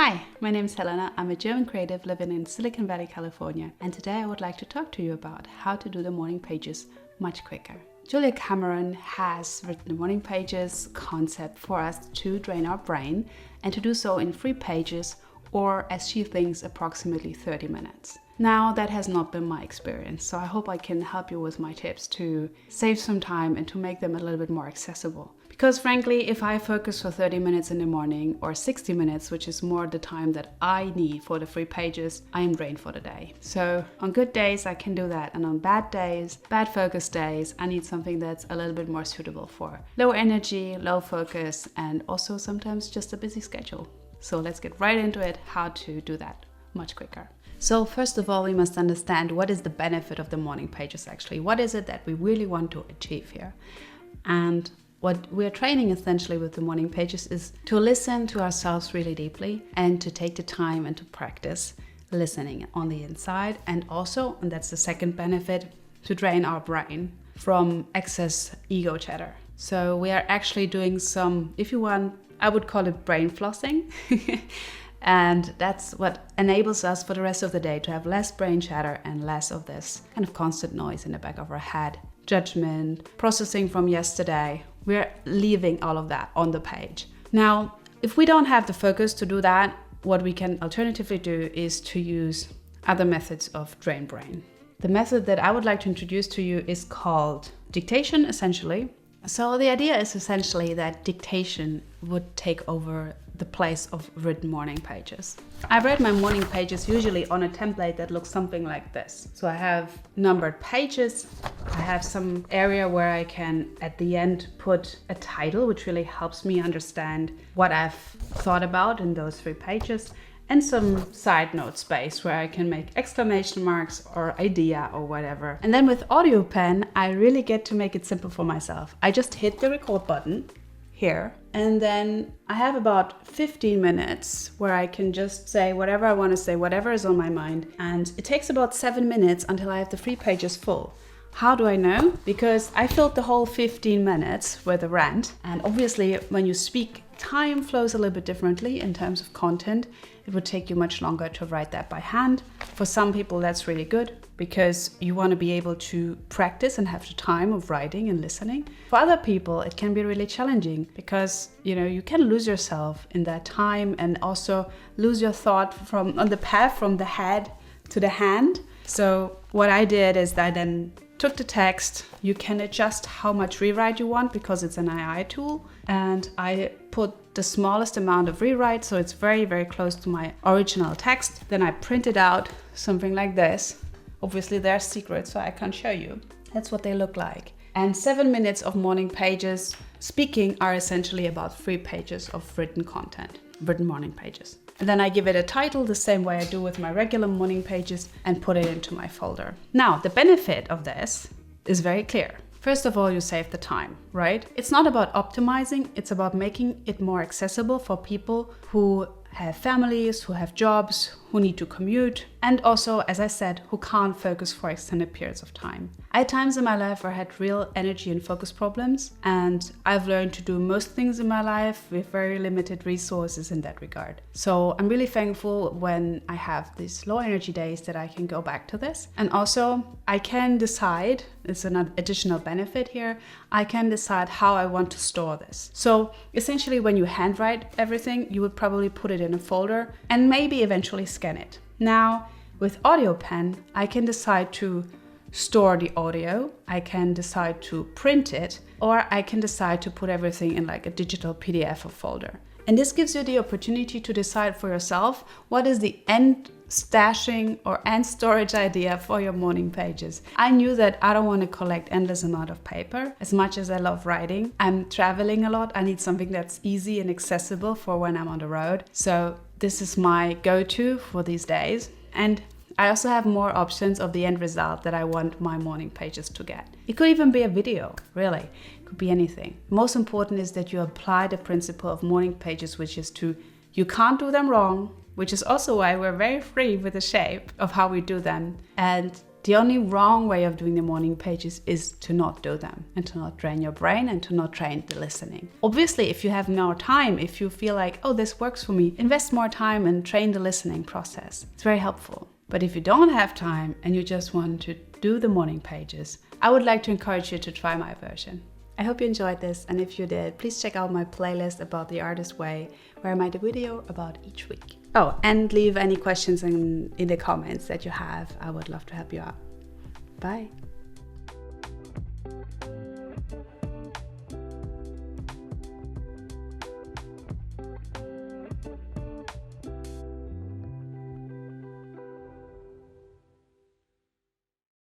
Hi, my name is Helena. I'm a German creative living in Silicon Valley, California. And today I would like to talk to you about how to do the morning pages much quicker. Julia Cameron has written the morning pages concept for us to train our brain and to do so in 3 pages or, as she thinks, approximately 30 minutes. Now, that has not been my experience, so I hope I can help you with my tips to save some time and to make them a little bit more accessible. Because frankly, if I focus for 30 minutes in the morning or 60 minutes, which is more the time that I need for the 3 pages, I am drained for the day. So on good days, I can do that. And on bad days, bad focus days, I need something that's a little bit more suitable for low energy, low focus, and also sometimes just a busy schedule. So let's get right into it, how to do that much quicker. So first of all, we must understand what is the benefit of the morning pages actually. What is it that we really want to achieve here? And what we're training essentially with the morning pages is to listen to ourselves really deeply and to take the time and to practice listening on the inside. And also, and that's the second benefit, to drain our brain from excess ego chatter. So we are actually doing some, if you want, I would call it brain flossing. And that's what enables us for the rest of the day to have less brain chatter and less of this kind of constant noise in the back of our head. Judgment, processing from yesterday. We're leaving all of that on the page. Now, if we don't have the focus to do that, what we can alternatively do is to use other methods of drain brain. The method that I would like to introduce to you is called dictation, essentially. So the idea is essentially that dictation would take over the place of written morning pages. I write my morning pages usually on a template that looks something like this. So I have numbered pages. I have some area where I can at the end put a title, which really helps me understand what I've thought about in those 3 pages, and some side note space where I can make exclamation marks or idea or whatever. And then with Audiopen, I really get to make it simple for myself. I just hit the record button here, and then I have about 15 minutes where I can just say whatever I want to say, whatever is on my mind. And it takes about 7 minutes until I have the 3 pages full. How do I know? Because I filled the whole 15 minutes with a rant. And obviously when you speak, time flows a little bit differently in terms of content. It would take you much longer to write that by hand. For some people, that's really good because you want to be able to practice and have the time of writing and listening. For other people, it can be really challenging because, you can lose yourself in that time and also lose your thought on the path from the head to the hand. So what I did is I then took the text. You can adjust how much rewrite you want because it's an AI tool. And I put the smallest amount of rewrite, so it's very, very close to my original text. Then I printed out something like this. Obviously they're secret, so I can't show you. That's what they look like. And 7 minutes of morning pages speaking are essentially about 3 pages of written content, written morning pages. And then I give it a title the same way I do with my regular morning pages and put it into my folder. Now, the benefit of this is very clear. First of all, you save the time, right? It's not about optimizing, it's about making it more accessible for people who have families, who have jobs, who need to commute, and also, as I said, who can't focus for extended periods of time. I had times in my life where I had real energy and focus problems, and I've learned to do most things in my life with very limited resources in that regard. So I'm really thankful when I have these low energy days that I can go back to this. And also, I can decide, it's an additional benefit here, I can decide how I want to store this. So essentially, when you handwrite everything, you would probably put it in a folder and maybe eventually scan it. Now, with Audiopen, I can decide to store the audio, I can decide to print it, or I can decide to put everything in like a digital PDF or folder. And this gives you the opportunity to decide for yourself what is the end stashing or end storage idea for your morning pages. I knew that I don't want to collect endless amount of paper. As much as I love writing, I'm traveling a lot. I need something that's easy and accessible for when I'm on the road. So this is my go-to for these days. And I also have more options of the end result that I want my morning pages to get. It could even be a video, really. It could be anything. Most important is that you apply the principle of morning pages, which is you can't do them wrong, which is also why we're very free with the shape of how we do them. And The only wrong way of doing the morning pages is to not do them and to not train your brain and to not train the listening. Obviously, if you have more time, if you feel like, oh, this works for me, invest more time and train the listening process. It's very helpful. But if you don't have time and you just want to do the morning pages, I would like to encourage you to try my version. I hope you enjoyed this, and if you did, please check out my playlist about the artist way, where I made a video about each week. Oh, and leave any questions in the comments that you have. I would love to help you out. Bye.